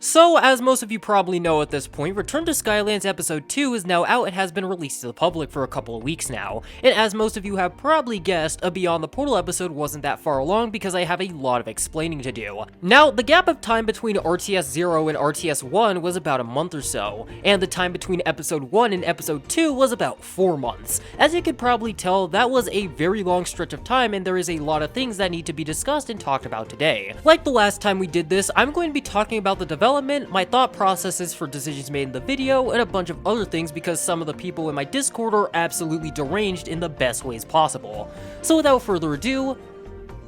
So, as most of you probably know at this point, Return to Skylands Episode 2 is now out and has been released to the public for a couple of weeks now. And as most of you have probably guessed, a Beyond the Portal episode wasn't that far along because I have a lot of explaining to do. Now, the gap of time between RTS 0 and RTS 1 was about a month or so, and the time between Episode 1 and Episode 2 was about 4 months. As you could probably tell, that was a very long stretch of time, and there is a lot of things that need to be discussed and talked about today. Like the last time we did this, I'm going to be talking about the development, my thought processes for decisions made in the video, and a bunch of other things because some of the people in my Discord are absolutely deranged in the best ways possible. So without further ado,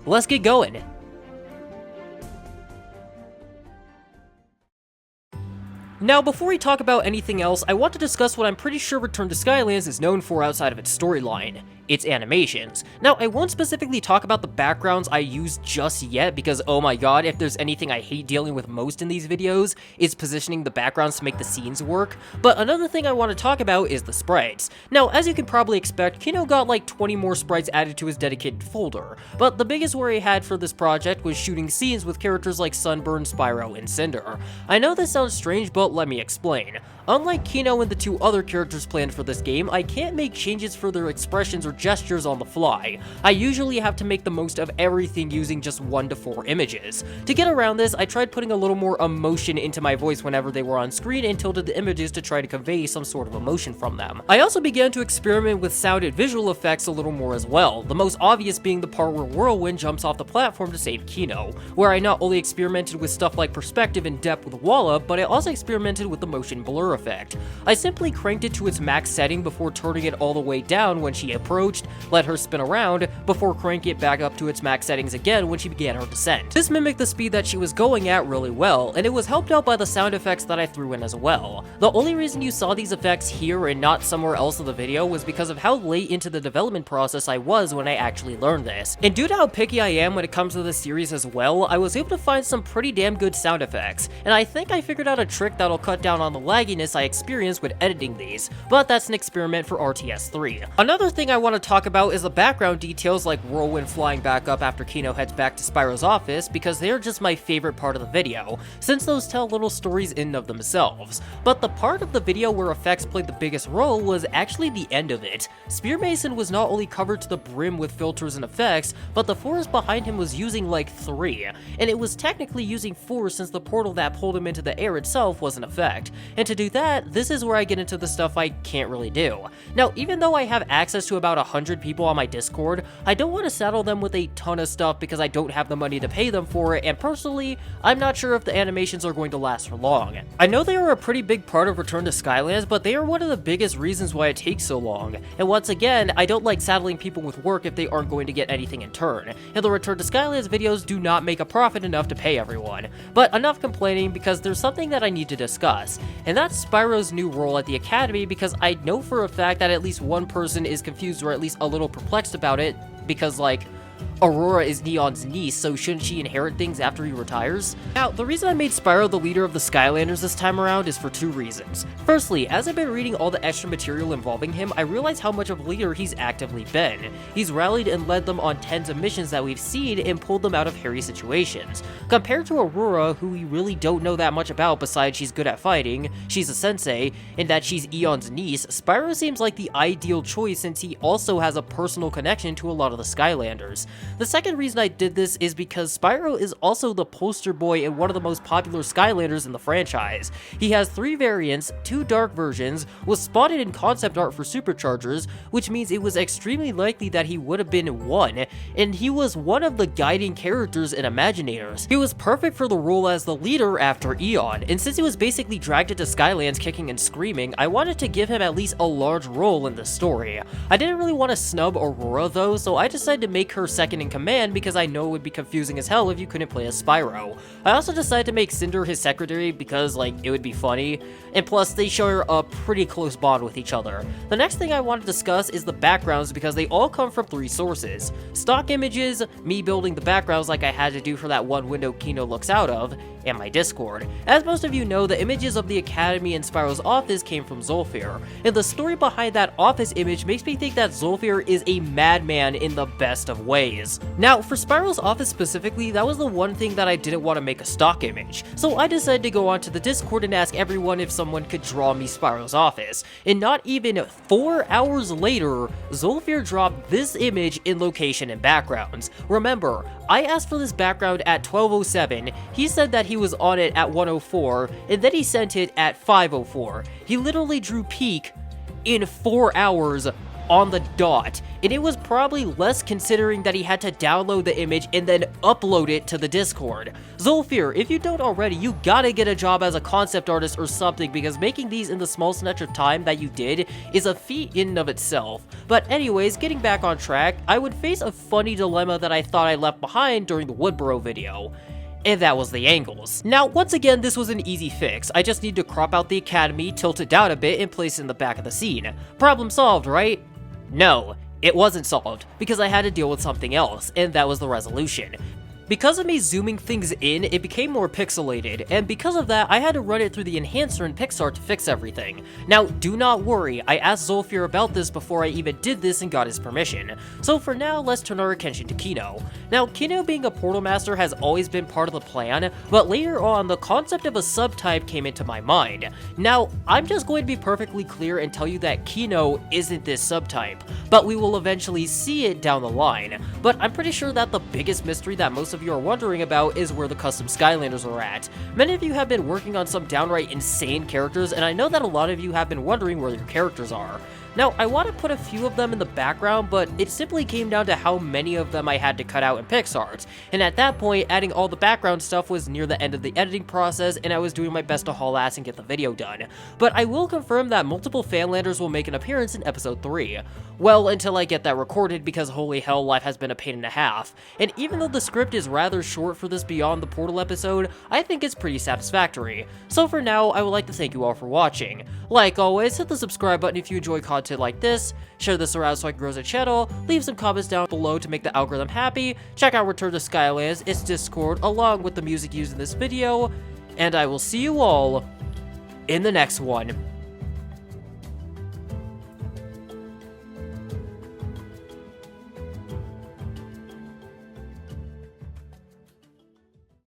let's get going. Now, before we talk about anything else, I want to discuss what I'm pretty sure Return to Skylands is known for outside of its storyline. Its animations. Now, I won't specifically talk about the backgrounds I use just yet because, oh my god, if there's anything I hate dealing with most in these videos, it's positioning the backgrounds to make the scenes work. But another thing I want to talk about is the sprites. Now, as you can probably expect, Kino got like 20 more sprites added to his dedicated folder, but the biggest worry I had for this project was shooting scenes with characters like Sunburn, Spyro, and Cinder. I know this sounds strange, but let me explain. Unlike Kino and the two other characters planned for this game, I can't make changes for their expressions or gestures on the fly. I usually have to make the most of everything using just 1 to 4 images. To get around this, I tried putting a little more emotion into my voice whenever they were on screen and tilted the images to try to convey some sort of emotion from them. I also began to experiment with sound and visual effects a little more as well, the most obvious being the part where Whirlwind jumps off the platform to save Kino, where I not only experimented with stuff like perspective and depth with Walla, but I also experimented with the motion blur effect. I simply cranked it to its max setting before turning it all the way down when she approached, let her spin around, before cranking it back up to its max settings again when she began her descent. This mimicked the speed that she was going at really well, and it was helped out by the sound effects that I threw in as well. The only reason you saw these effects here and not somewhere else in the video was because of how late into the development process I was when I actually learned this. And due to how picky I am when it comes to this series as well, I was able to find some pretty damn good sound effects, and I think I figured out a trick that'll cut down on the lagginess I experienced with editing these, but that's an experiment for RTS 3. Another thing I want to talk about is the background details like Whirlwind flying back up after Kino heads back to Spyro's office because they're just my favorite part of the video, since those tell little stories in and of themselves. But the part of the video where effects played the biggest role was actually the end of it. Spear Mason was not only covered to the brim with filters and effects, but the forest behind him was using like 3, and it was technically using 4 since the portal that pulled him into the air itself was an effect. And to do that, this is where I get into the stuff I can't really do. Now, even though I have access to about 100 people on my Discord, I don't want to saddle them with a ton of stuff because I don't have the money to pay them for it, and personally, I'm not sure if the animations are going to last for long. I know they are a pretty big part of Return to Skylands, but they are one of the biggest reasons why it takes so long. And once again, I don't like saddling people with work if they aren't going to get anything in turn, and the Return to Skylands videos do not make a profit enough to pay everyone. But enough complaining because there's something that I need to discuss, and that's Spyro's new role at the Academy because I know for a fact that at least one person is confused or at least a little perplexed about it because, like, Aurora is Neon's niece, so shouldn't she inherit things after he retires? Now, the reason I made Spyro the leader of the Skylanders this time around is for 2 reasons. Firstly, as I've been reading all the extra material involving him, I realize how much of a leader he's actively been. He's rallied and led them on tens of missions that we've seen and pulled them out of hairy situations. Compared to Aurora, who we really don't know that much about besides she's good at fighting, she's a sensei, and that she's Eon's niece, Spyro seems like the ideal choice since he also has a personal connection to a lot of the Skylanders. The second reason I did this is because Spyro is also the poster boy and one of the most popular Skylanders in the franchise. He has 3 variants, 2 dark versions, was spotted in concept art for Superchargers, which means it was extremely likely that he would have been one, and he was one of the guiding characters and Imaginators. He was perfect for the role as the leader after Eon, and since he was basically dragged into Skylands kicking and screaming, I wanted to give him at least a large role in the story. I didn't really want to snub Aurora though, so I decided to make her second in command because I know it would be confusing as hell if you couldn't play as Spyro. I also decided to make Cinder his secretary because, like, it would be funny, and plus they share a pretty close bond with each other. The next thing I want to discuss is the backgrounds because they all come from 3 sources. Stock images, me building the backgrounds like I had to do for that one window Kino looks out of, and my Discord. As most of you know, the images of the Academy and Spyro's office came from Zulfir, and the story behind that office image makes me think that Zulfir is a madman in the best of ways. office. Now, for Spyro's office specifically, that was the one thing that I didn't want to make a stock image, so I decided to go onto the Discord and ask everyone if someone could draw me Spyro's office, and not even 4 hours later, Zolfir dropped this image in location and backgrounds. Remember, I asked for this background at 12:07, he said that he was on it at 1:04, and then he sent it at 5:04. He literally drew Peak in 4 hours on the dot, and it was probably less considering that he had to download the image and then upload it to the Discord. Zolfir, if you don't already, you gotta get a job as a concept artist or something, because making these in the small snatch of time that you did is a feat in and of itself. But anyways, getting back on track, I would face a funny dilemma that I thought I left behind during the Woodborough video. And that was the angles. Now, once again, this was an easy fix. I just need to crop out the academy, tilt it down a bit, and place it in the back of the scene. Problem solved, right? No, it wasn't solved, because I had to deal with something else, and that was the resolution. Because of me zooming things in, it became more pixelated, and because of that, I had to run it through the enhancer in Pixar to fix everything. Now, do not worry, I asked Zolfir about this before I even did this and got his permission. So for now, let's turn our attention to Kino. Now, Kino being a portal master has always been part of the plan, but later on, the concept of a subtype came into my mind. Now, I'm just going to be perfectly clear and tell you that Kino isn't this subtype, but we will eventually see it down the line. But I'm pretty sure that the biggest mystery that most of you are wondering about is where the custom Skylanders are at. Many of you have been working on some downright insane characters, and I know that a lot of you have been wondering where your characters are. Now, I want to put a few of them in the background, but it simply came down to how many of them I had to cut out in PixArt, and at that point, adding all the background stuff was near the end of the editing process, and I was doing my best to haul ass and get the video done. But I will confirm that multiple Fanlanders will make an appearance in episode 3. Well, until I get that recorded, because holy hell, life has been a pain and a half. And even though the script is rather short for this Beyond the Portal episode, I think it's pretty satisfactory. So for now, I would like to thank you all for watching. Like always, hit the subscribe button if you enjoy content like this, share this around so I can grow the channel, leave some comments down below to make the algorithm happy, check out Return to Skylands, its Discord, along with the music used in this video, and I will see you all in the next one.